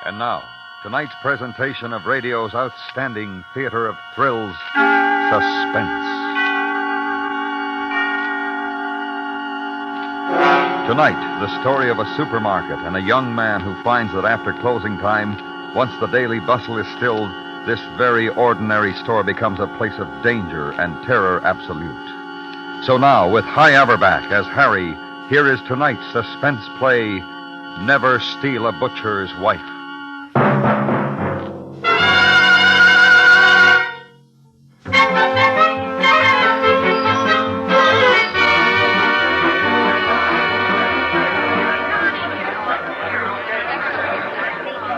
And now, tonight's presentation of radio's outstanding theater of thrills, Suspense. Tonight, the story of a supermarket and a young man who finds that after closing time, once the daily bustle is stilled, this very ordinary store becomes a place of danger and terror absolute. So now, with Averback as Harry, here is tonight's suspense play, Never Steal a Butcher's Wife.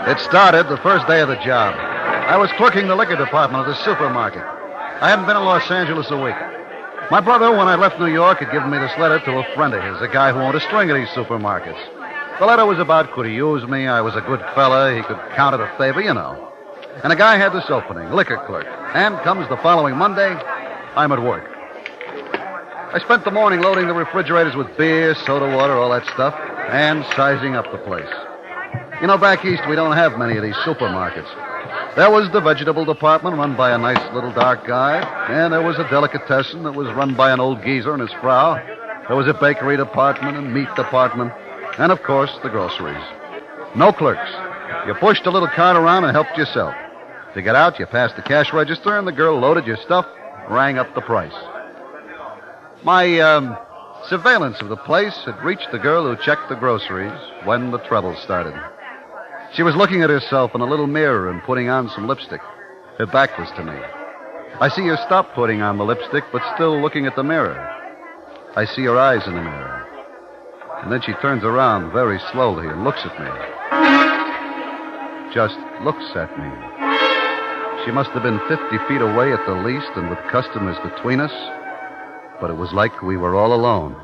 It started the first day of the job. I was clerking the liquor department of the supermarket. I hadn't been in Los Angeles a week. My brother, when I left New York, had given me this letter to a friend of his, a guy who owned a string of these supermarkets. The letter was about could he use me, I was a good fella, he could count it a favor, you know. And the guy had this opening, liquor clerk. And comes the following Monday, I'm at work. I spent the morning loading the refrigerators with beer, soda water, all that stuff, and sizing up the place. You know, back east, we don't have many of these supermarkets. There was the vegetable department run by a nice little dark guy, and there was a delicatessen that was run by an old geezer and his frau. There was a bakery department and meat department, and, of course, the groceries. No clerks. You pushed a little cart around and helped yourself. To get out, you passed the cash register, and the girl loaded your stuff, rang up the price. My surveillance of the place had reached the girl who checked the groceries when the trouble started. She was looking at herself in a little mirror and putting on some lipstick. Her back was to me. I see her stop putting on the lipstick, but still looking at the mirror. I see her eyes in the mirror. And then she turns around very slowly and looks at me. Just looks at me. She must have been 50 feet away at the least and with customers between us. But it was like we were all alone.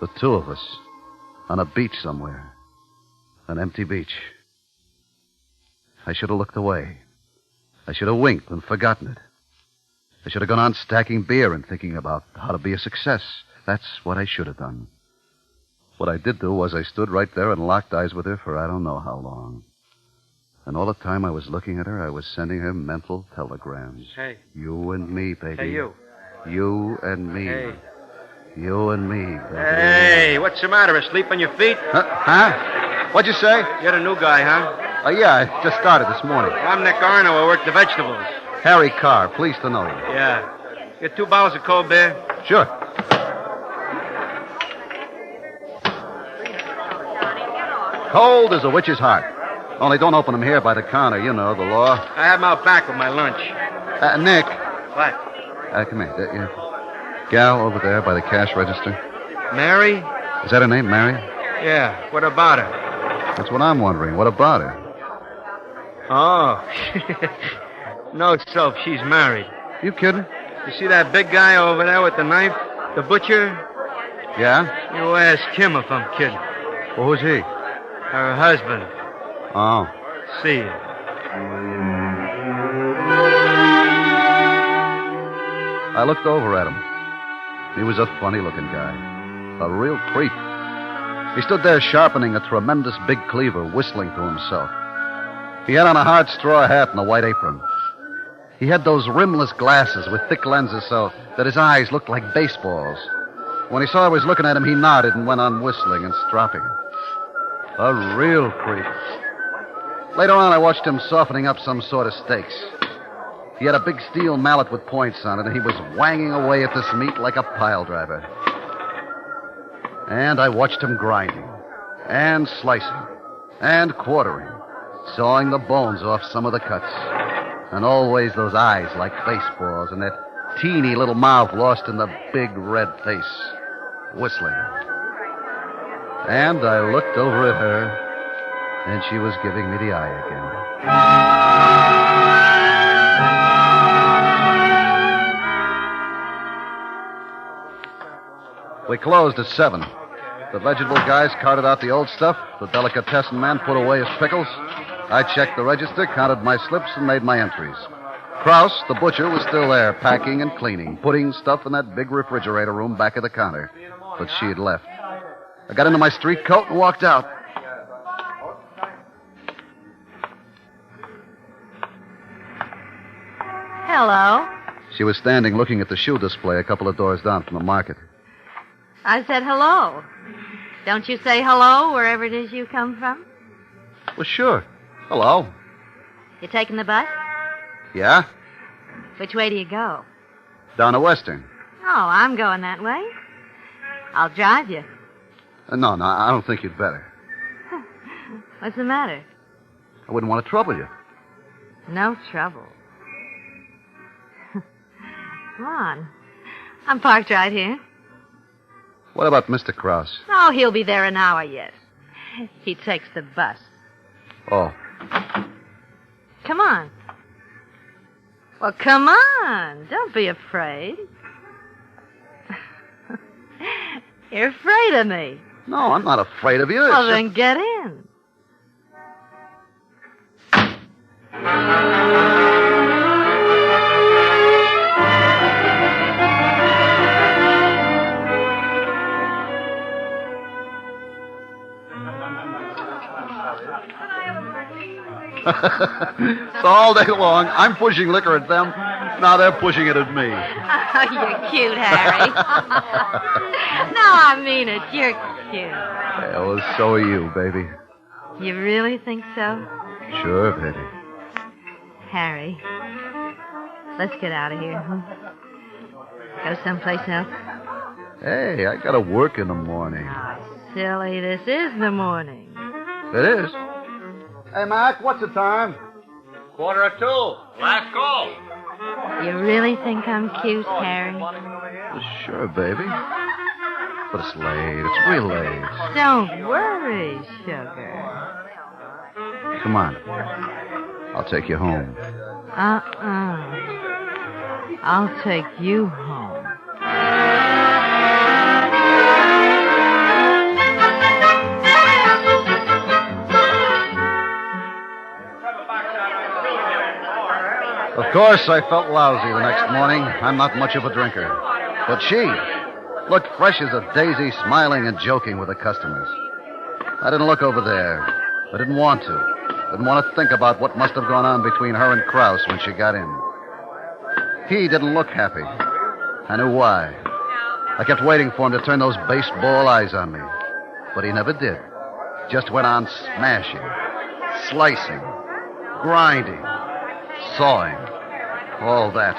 The two of us. On a beach somewhere. An empty beach. I should have looked away. I should have winked and forgotten it. I should have gone on stacking beer and thinking about how to be a success. That's what I should have done. What I did do was I stood right there and locked eyes with her for I don't know how long. And all the time I was looking at her, I was sending her mental telegrams. Hey. You and me, baby. Hey, you. You and me. Hey. You and me, baby. Hey, what's the matter? Asleep on your feet? Huh? What'd you say? You're the new guy, huh? Yeah, I just started this morning. I'm Nick Arno. I work the vegetables. Harry Carr, pleased to know you. Yeah. Get 2 bottles of cold beer? Sure. Cold as a witch's heart. Only don't open them here by the counter. You know the law. I have them out back with my lunch. Nick. What? Come here. Gal over there by the cash register. Mary? Is that her name, Mary? Yeah. What about her? That's what I'm wondering. What about her? Oh. No, Soap. She's married. You kidding? You see that big guy over there with the knife? The butcher? Yeah? You ask him if I'm kidding. Well, who's he? Her husband. Oh. See you. I looked over at him. He was a funny-looking guy. A real creep. He stood there sharpening a tremendous big cleaver, whistling to himself. He had on a hard straw hat and a white apron. He had those rimless glasses with thick lenses so that his eyes looked like baseballs. When he saw I was looking at him, he nodded and went on whistling and stropping. A real creep. Later on, I watched him softening up some sort of steaks. He had a big steel mallet with points on it, and he was whanging away at this meat like a pile driver. And I watched him grinding, and slicing, and quartering, sawing the bones off some of the cuts. And always those eyes like baseballs, and that teeny little mouth lost in the big red face, whistling. And I looked over at her, and she was giving me the eye again. We closed at 7. The vegetable guys carted out the old stuff. The delicatessen man put away his pickles. I checked the register, counted my slips, and made my entries. Kraus, the butcher, was still there, packing and cleaning, putting stuff in that big refrigerator room back of the counter. But she had left. I got into my street coat and walked out. Hello. She was standing looking at the shoe display a couple of doors down from the market. I said hello. Don't you say hello wherever it is you come from? Well, sure. Hello. You taking the bus? Yeah? Which way do you go? Down to Western. Oh, I'm going that way. I'll drive you. No, I don't think you'd better. What's the matter? I wouldn't want to trouble you. No trouble. Come on. I'm parked right here. What about Mr. Krause? Oh, he'll be there an hour yet. He takes the bus. Oh. Come on. Well, come on. Don't be afraid. You're afraid of me. No, I'm not afraid of you. It's Well, then get in. So all day long, I'm pushing liquor at them. Now they're pushing it at me. Oh, you're cute, Harry. No, I mean it. You're cute. Yeah, well, so are you, baby. You really think so? Sure, baby. Harry, let's get out of here. Go someplace else. Hey, I gotta work in the morning. Oh, silly, this is the morning. It is. Hey, Mac, what's the time? 1:45. Last call. You really think I'm cute, Harry? Well, sure, baby. But it's late. It's real late. Don't worry, sugar. Come on. I'll take you home. I'll take you home. Of course, I felt lousy the next morning. I'm not much of a drinker. But she looked fresh as a daisy, smiling and joking with the customers. I didn't look over there. I didn't want to. Didn't want to think about what must have gone on between her and Krause when she got in. He didn't look happy. I knew why. I kept waiting for him to turn those baseball eyes on me. But he never did. Just went on smashing, slicing, grinding, sawing, all that.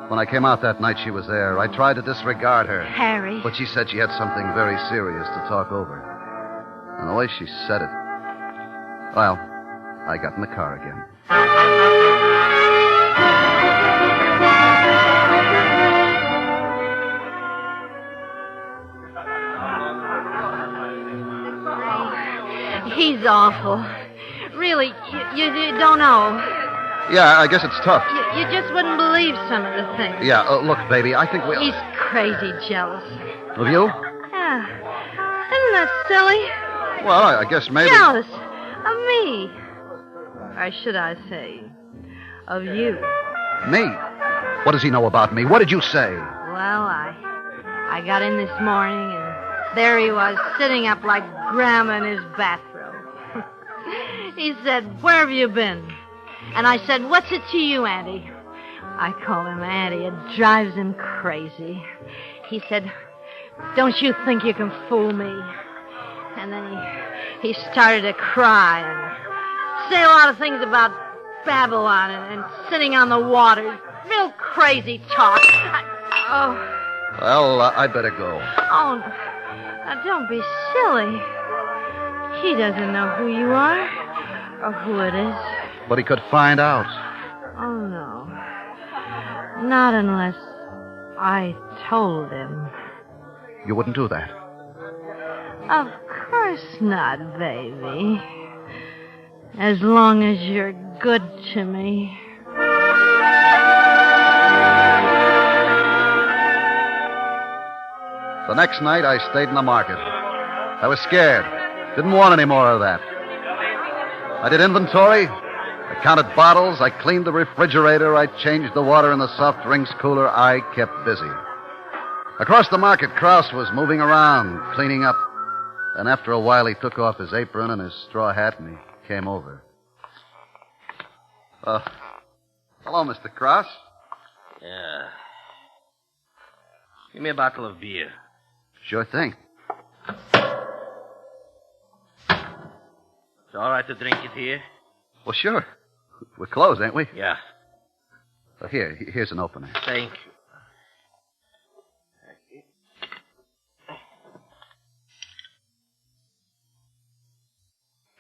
When I came out that night, she was there. I tried to disregard her. Harry. But she said she had something very serious to talk over. And the way she said it... Well, I got in the car again. He's awful. Really, you don't know. Yeah, I guess it's tough. You just wouldn't believe some of the things. Yeah, look, baby, I think we'll... He's crazy jealous. Of you? Yeah. Isn't that silly? Well, I guess maybe... Jealous of me. Or should I say, of you. Me? What does he know about me? What did you say? Well, I got in this morning, and there he was, sitting up like Grandma in his bathrobe. He said, "Where have you been?" And I said, "What's it to you, Auntie?" I call him Auntie. It drives him crazy. He said, "Don't you think you can fool me?" And then he started to cry and say a lot of things about Babylon and sitting on the water. Real crazy talk. Well, I'd better go. Oh, now don't be silly. He doesn't know who you are or who it is. But he could find out. Oh, no. Not unless I told him. You wouldn't do that? Of course not, baby. As long as you're good to me. The next night, I stayed in the market. I was scared. Didn't want any more of that. I did inventory. I counted bottles. I cleaned the refrigerator. I changed the water in the soft drinks cooler. I kept busy. Across the market, Krause was moving around, cleaning up. And after a while, he took off his apron and his straw hat, and he came over. Hello, Mr. Cross. Yeah. Give me a bottle of beer. Sure thing. It's all right to drink it here? Well, sure. We're closed, ain't we? Yeah. Well, here's an opener. Thank you.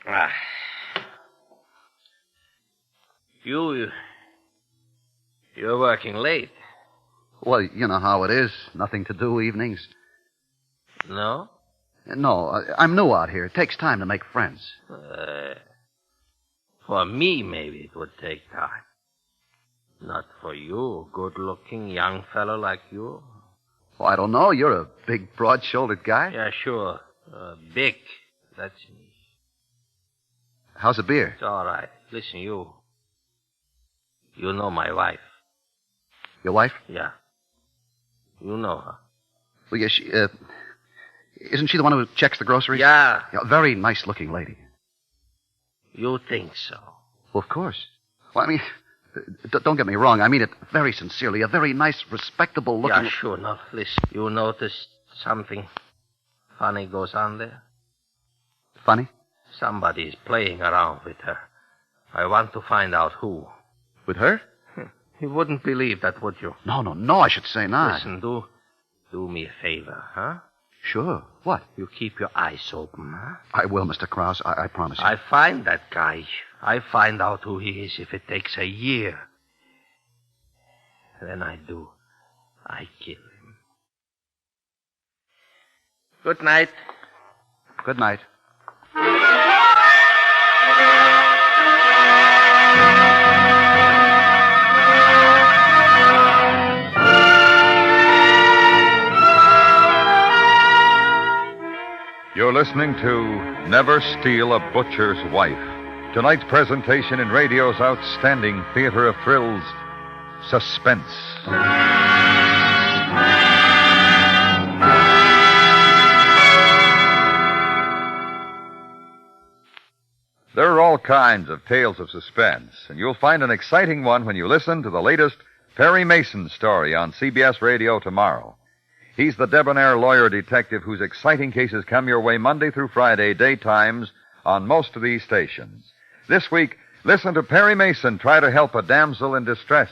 Ah. You're working late. Well, you know how it is. Nothing to do evenings. No? No, I'm new out here. It takes time to make friends. For me, maybe it would take time. Not for you, a good-looking young fellow like you. Well, I don't know. You're a big, broad-shouldered guy. Yeah, sure. Big. That's me. How's the beer? It's all right. Listen, you know my wife. Your wife? Yeah. You know her. Well, yeah, isn't she the one who checks the groceries? Yeah. A very nice-looking lady. You think so? Well, of course. Well, I mean, don't get me wrong. I mean it very sincerely. A very nice, respectable-looking... Yeah, sure. Now, listen. You noticed something funny goes on there? Funny? Somebody's playing around with her. I want to find out who. With her? You wouldn't believe that, would you? No, I should say not. Listen, do me a favor, huh? Sure. What? You keep your eyes open, huh? I will, Mr. Krause. I promise you. I find that guy. I find out who he is if it takes a year. Then I do. I kill him. Good night. Good night. You're listening to Never Steal a Butcher's Wife. Tonight's presentation in radio's outstanding theater of thrills, Suspense. There are all kinds of tales of suspense, and you'll find an exciting one when you listen to the latest Perry Mason story on CBS Radio tomorrow. He's the debonair lawyer detective whose exciting cases come your way Monday through Friday daytimes on most of these stations. This week, listen to Perry Mason try to help a damsel in distress.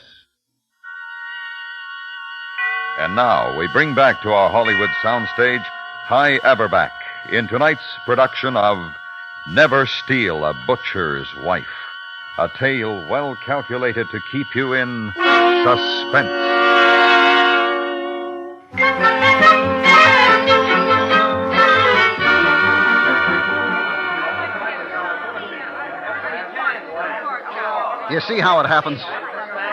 And now, we bring back to our Hollywood soundstage Hy Averback in tonight's production of Never Steal a Butcher's Wife, a tale well calculated to keep you in suspense. You see how it happens?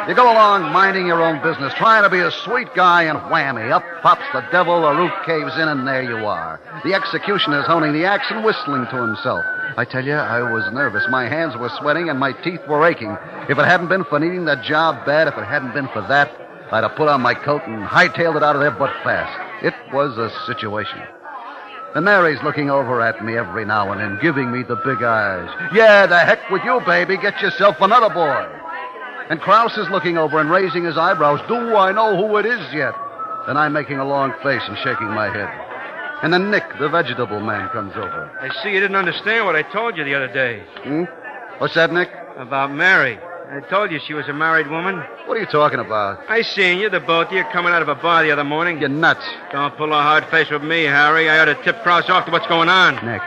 You go along minding your own business, trying to be a sweet guy, and whammy, up pops the devil, the roof caves in, and there you are. The executioner's honing the axe and whistling to himself. I tell you, I was nervous. My hands were sweating and my teeth were aching. If it hadn't been for needing that job bad, if it hadn't been for that, I'd have put on my coat and hightailed it out of there butt fast. It was a situation. And Mary's looking over at me every now and then, giving me the big eyes. Yeah, the heck with you, baby. Get yourself another boy. And Krause is looking over and raising his eyebrows. Do I know who it is yet? And I'm making a long face and shaking my head. And then Nick, the vegetable man, comes over. I see you didn't understand what I told you the other day. What's that, Nick? About Mary. I told you she was a married woman. What are you talking about? I seen you, the both of you, coming out of a bar the other morning. You're nuts. Don't pull a hard face with me, Harry. I ought to tip Krause off to what's going on. Nick,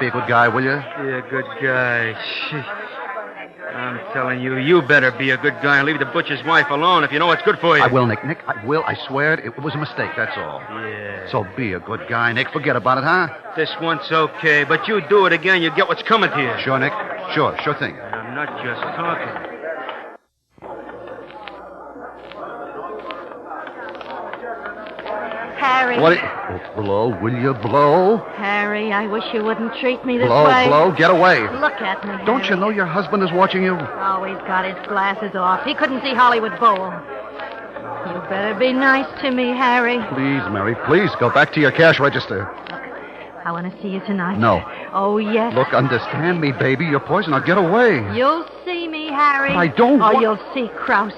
be a good guy, will you? Yeah, good guy. I'm telling you, you better be a good guy and leave the butcher's wife alone if you know what's good for you. I will, Nick. I will. I swear it. It was a mistake, that's all. Yeah. So be a good guy, Nick. Forget about it, huh? This once okay, but you do it again, you get what's coming to you. Sure, Nick. Sure thing. And I'm not just talking. Harry. What? Blow, will you blow? Harry, I wish you wouldn't treat me this Blow, way. blow, get away. Look at me, Harry. Don't you know your husband is watching you? Always got his glasses off. He couldn't see Hollywood Bowl. You better be nice to me, Harry. Please, Mary, please, go back to your cash register. I want to see you tonight. No. Oh, yes. Look, understand me, baby. You're poison. Now get away. You'll see me, Harry. I don't Or want... you'll see Krause.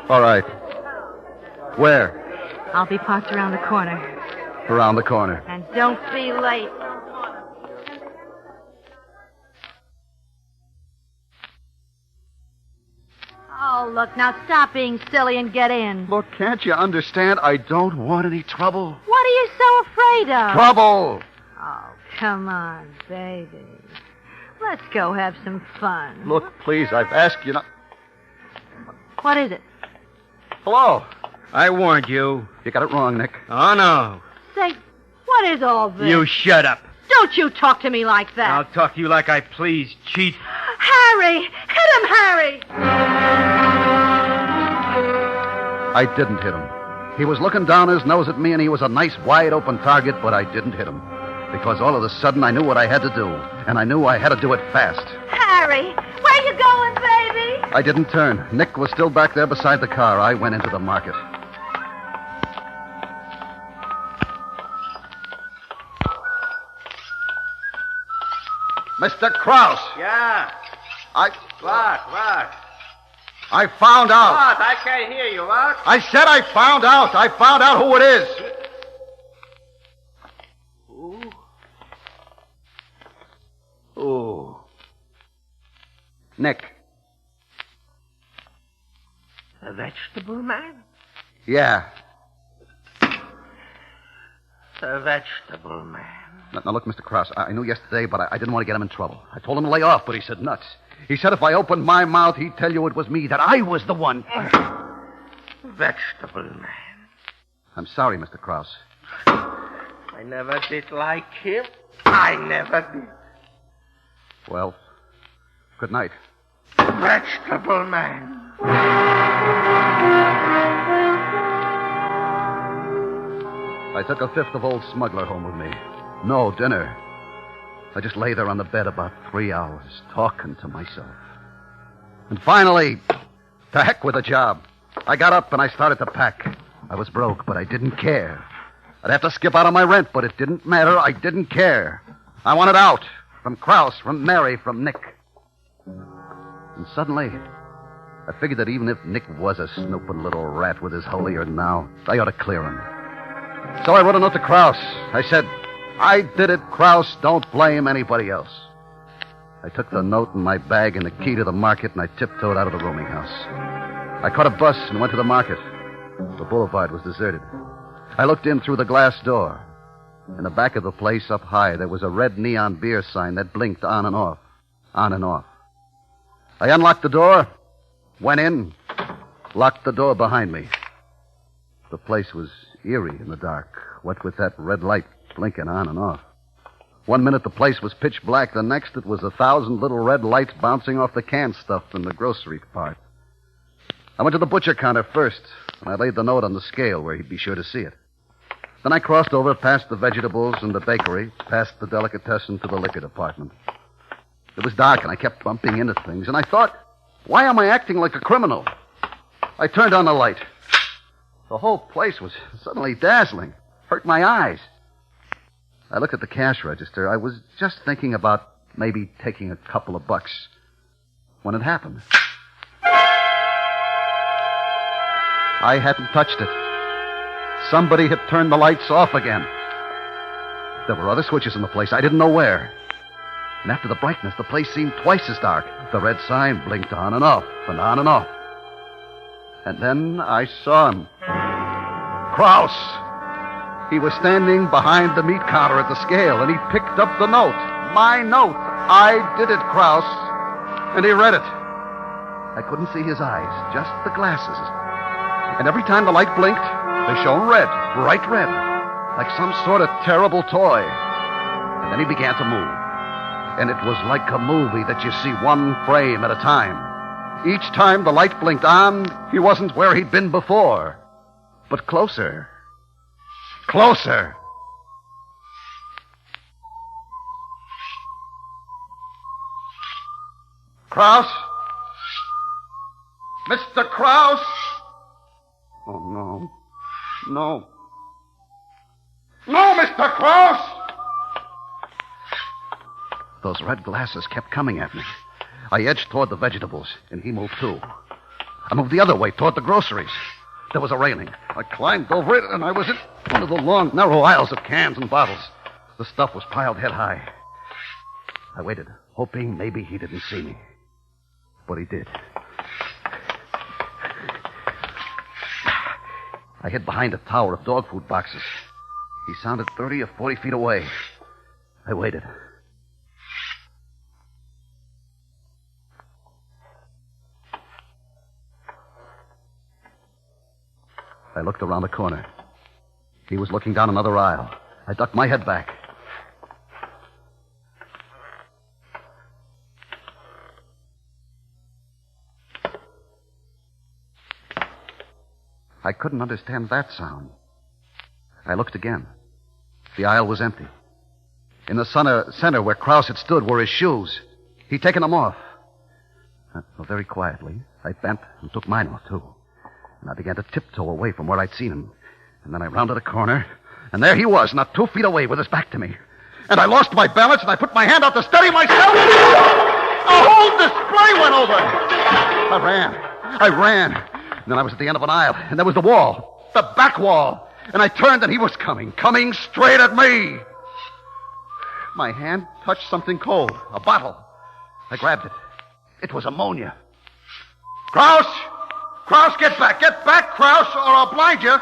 All right. Where? I'll be parked around the corner. Around the corner. And don't be late. Oh, look, now stop being silly and get in. Look, can't you understand? I don't want any trouble. What are you so afraid of? Trouble! Oh, come on, baby. Let's go have some fun. Look, please, I've asked you not... What is it? Hello. I warned you. You got it wrong, Nick. Oh, no. Say, what is all this? You shut up. Don't you talk to me like that. I'll talk to you like I please, cheat. Harry! Hit him, Harry! I didn't hit him. He was looking down his nose at me, and he was a nice, wide-open target, but I didn't hit him. Because all of a sudden, I knew what I had to do, and I knew I had to do it fast. Harry, where you going, baby? I didn't turn. Nick was still back there beside the car. I went into the market. Mr. Krause! Yeah. I What? I found out. What? I can't hear you, what? I said I found out. I found out who it is. Ooh. Nick. A vegetable man? Yeah. A vegetable man. Now, look, Mr. Krause, I knew yesterday, but I didn't want to get him in trouble. I told him to lay off, but he said nuts. He said if I opened my mouth, he'd tell you it was me, that I was the one. Vegetable man. I'm sorry, Mr. Krause. I never did like him. I never did. Well, good night. Vegetable man. I took a fifth of old smuggler home with me. No dinner. I just lay there on the bed about 3 hours, talking to myself. And finally, to heck with the job. I got up and I started to pack. I was broke, but I didn't care. I'd have to skip out on my rent, but it didn't matter. I didn't care. I wanted out. From Krause, from Mary, from Nick. And suddenly, I figured that even if Nick was a snooping little rat with his holier now, I ought to clear him. So I wrote a note to Krause. I said, I did it, Krause. Don't blame anybody else. I took the note in my bag and the key to the market, and I tiptoed out of the rooming house. I caught a bus and went to the market. The boulevard was deserted. I looked in through the glass door. In the back of the place, up high, there was a red neon beer sign that blinked on and off. On and off. I unlocked the door, went in, locked the door behind me. The place was eerie in the dark, what with that red light blinking on and off. 1 minute the place was pitch black, the next it was 1,000 little red lights bouncing off the canned stuff in the grocery part. I went to the butcher counter first, and I laid the note on the scale where he'd be sure to see it. Then I crossed over past the vegetables and the bakery, past the delicatessen to the liquor department. It was dark, and I kept bumping into things, and I thought, why am I acting like a criminal? I turned on the light. The whole place was suddenly dazzling. Hurt my eyes. I looked at the cash register. I was just thinking about maybe taking a couple of bucks when it happened. I hadn't touched it. Somebody had turned the lights off again. There were other switches in the place. I didn't know where. And after the brightness, the place seemed twice as dark. The red sign blinked on and off, and on and off. And then I saw him. Krause. He was standing behind the meat counter at the scale, and he picked up the note. My note. I did it, Krause. And he read it. I couldn't see his eyes, just the glasses. And every time the light blinked, they shone red, bright red, like some sort of terrible toy. And then he began to move. And it was like a movie that you see one frame at a time. Each time the light blinked on, he wasn't where he'd been before, but closer. Closer. Krause? Mr. Krause? Oh, no. No. No, Mr. Krause! Those red glasses kept coming at me. I edged toward the vegetables, and he moved too. I moved the other way, toward the groceries. There was a railing. I climbed over it, and I was in one of the long, narrow aisles of cans and bottles. The stuff was piled head high. I waited, hoping maybe he didn't see me. But he did. I hid behind a tower of dog food boxes. He sounded 30 or 40 feet away. I waited. I looked around the corner. He was looking down another aisle. I ducked my head back. I couldn't understand that sound. I looked again. The aisle was empty. In the center where Krause had stood were his shoes. He'd taken them off. Very quietly, I bent and took mine off, too. And I began to tiptoe away from where I'd seen him. And then I rounded a corner, and there he was, not 2 feet away with his back to me. And I lost my balance, and I put my hand out to steady myself. A whole display went over. I ran. And then I was at the end of an aisle, and there was the wall, the back wall. And I turned, and he was coming straight at me. My hand touched something cold, a bottle. I grabbed it. It was ammonia. Krause, get back, Krause, or I'll blind you.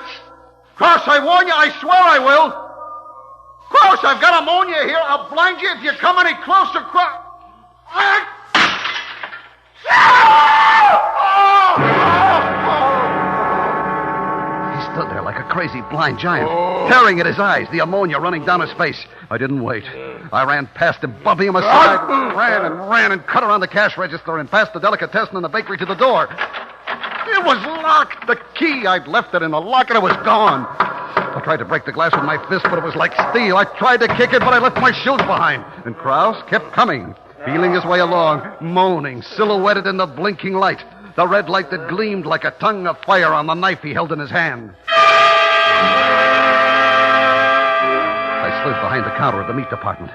Krause, I warn you, I swear I will. Krause, I've got ammonia here. I'll blind you if you come any closer, Krause. Stood there like a crazy blind giant, tearing at his eyes, the ammonia running down his face. I didn't wait. I ran past him, bumping him aside, ran and cut around the cash register and past the delicatessen and the bakery to the door. It was locked. The key, I'd left it in the lock, and it was gone. I tried to break the glass with my fist, but it was like steel. I tried to kick it, but I left my shoes behind. And Krause kept coming, feeling his way along, moaning, silhouetted in the blinking light. The red light that gleamed like a tongue of fire on the knife he held in his hand. I slid behind the counter of the meat department.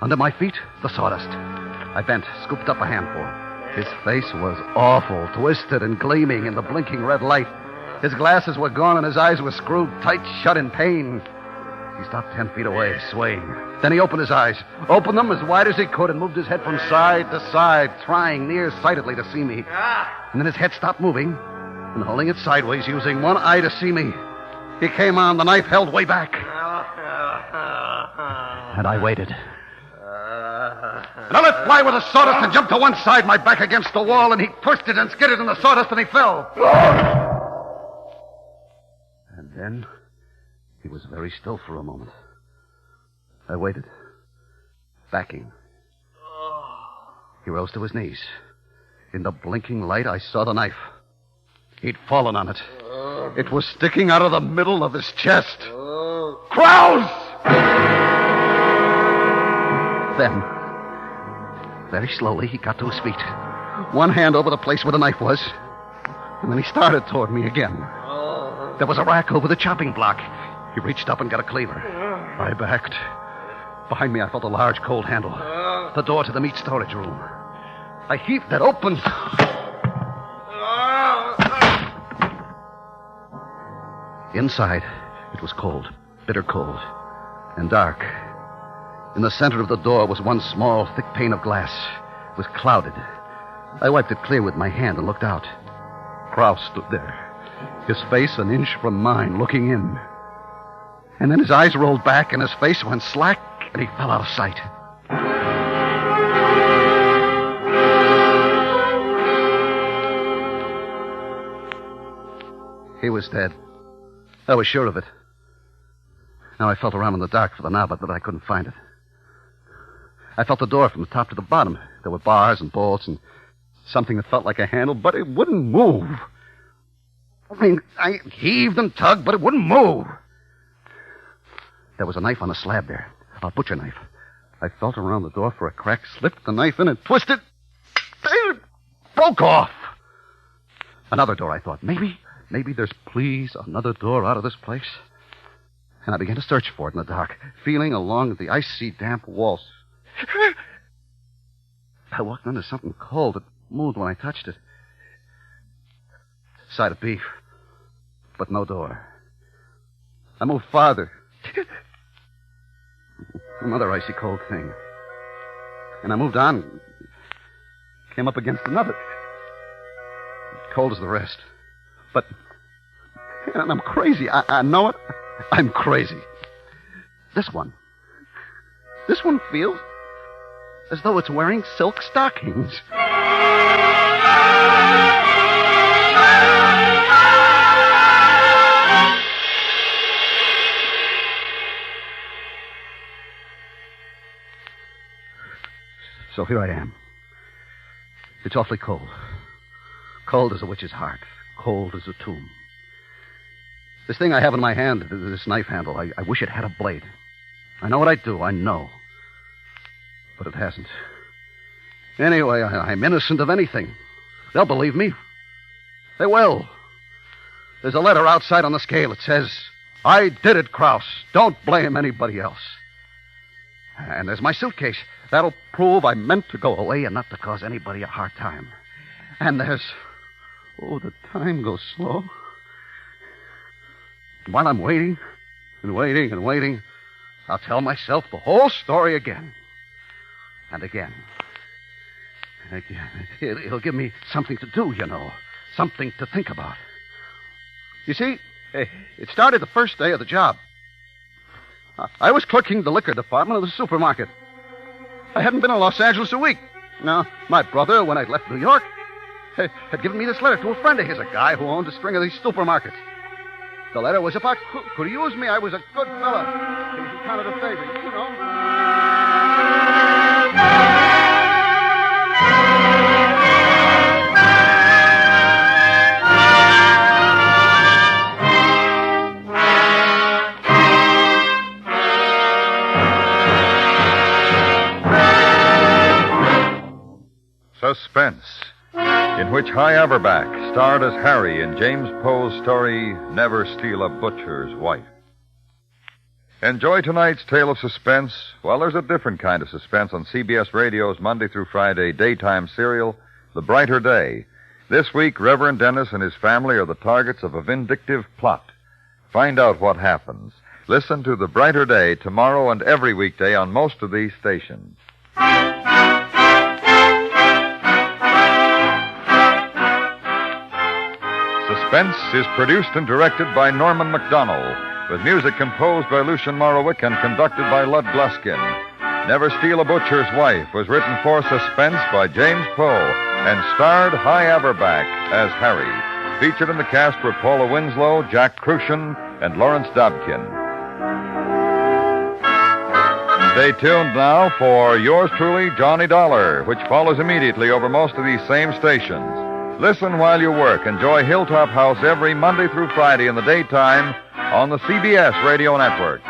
Under my feet, the sawdust. I bent, scooped up a handful. His face was awful, twisted and gleaming in the blinking red light. His glasses were gone and his eyes were screwed tight shut in pain. He stopped 10 feet away, swaying. Then he opened his eyes, opened them as wide as he could, and moved his head from side to side, trying nearsightedly to see me. And then his head stopped moving, and holding it sideways, using one eye to see me. He came on, the knife held way back. And I waited. And I let fly with the sawdust and jumped to one side, my back against the wall, and he twisted and skidded in the sawdust, and he fell. And then he was very still for a moment. I waited, backing. He rose to his knees. In the blinking light, I saw the knife. He'd fallen on it. It was sticking out of the middle of his chest. Krause! Then, very slowly, he got to his feet. One hand over the place where the knife was. And then he started toward me again. There was a rack over the chopping block. He reached up and got a cleaver. I backed. Behind me, I felt a large, cold handle. The door to the meat storage room. I heaved it open. Inside, it was cold, bitter cold, and dark. In the center of the door was one small, thick pane of glass. It was clouded. I wiped it clear with my hand and looked out. Krause stood there, his face an inch from mine, looking in. And then his eyes rolled back and his face went slack and he fell out of sight. He was dead. I was sure of it. Now I felt around in the dark for the knob, but I couldn't find it. I felt the door from the top to the bottom. There were bars and bolts and something that felt like a handle, but it wouldn't move. I heaved and tugged, but it wouldn't move. There was a knife on the slab there, a butcher knife. I felt around the door for a crack, slipped the knife in and twisted. It broke off. Another door, I thought. Maybe there's, please, another door out of this place. And I began to search for it in the dark, feeling along the icy, damp walls. I walked under something cold that moved when I touched it. Side of beef, but no door. I moved farther. Another icy cold thing. And I moved on. Came up against another. Cold as the rest. But... And I'm crazy. I know it. I'm crazy. This one feels as though it's wearing silk stockings. So here I am. It's awfully cold. Cold as a witch's heart. Cold as a tomb. This thing I have in my hand, this knife handle, I wish it had a blade. I know what I do, I know. But it hasn't. Anyway, I'm innocent of anything. They'll believe me. They will. There's a letter outside on the scale. It says, I did it, Krause. Don't blame anybody else. And there's my suitcase. That'll prove I meant to go away and not to cause anybody a hard time. And there's... Oh, the time goes slow. While I'm waiting and waiting and waiting, I'll tell myself the whole story again. And again. And again. It'll give me something to do, you know. Something to think about. You see, it started the first day of the job. I was clerking the liquor department of the supermarket. I hadn't been in Los Angeles a week. Now, my brother, when I'd left New York, had given me this letter to a friend of his, a guy who owned a string of these supermarkets. The letter was if I could use me, I was a good fella. He counted a favor, you know. Suspense, in which Averback starred as Harry in James Poe's story, Never Steal a Butcher's Wife. Enjoy tonight's tale of suspense. Well, there's a different kind of suspense on CBS Radio's Monday through Friday daytime serial, The Brighter Day. This week, Reverend Dennis and his family are the targets of a vindictive plot. Find out what happens. Listen to The Brighter Day tomorrow and every weekday on most of these stations. Suspense is produced and directed by Norman MacDonald, with music composed by Lucien Morawick and conducted by Lud Gluskin. Never Steal a Butcher's Wife was written for Suspense by James Poe and starred Averback as Harry. Featured in the cast were Paula Winslow, Jack Crucian, and Lawrence Dobkin. Stay tuned now for yours truly, Johnny Dollar, which follows immediately over most of these same stations. Listen while you work. Enjoy Hilltop House every Monday through Friday in the daytime on the CBS Radio Network.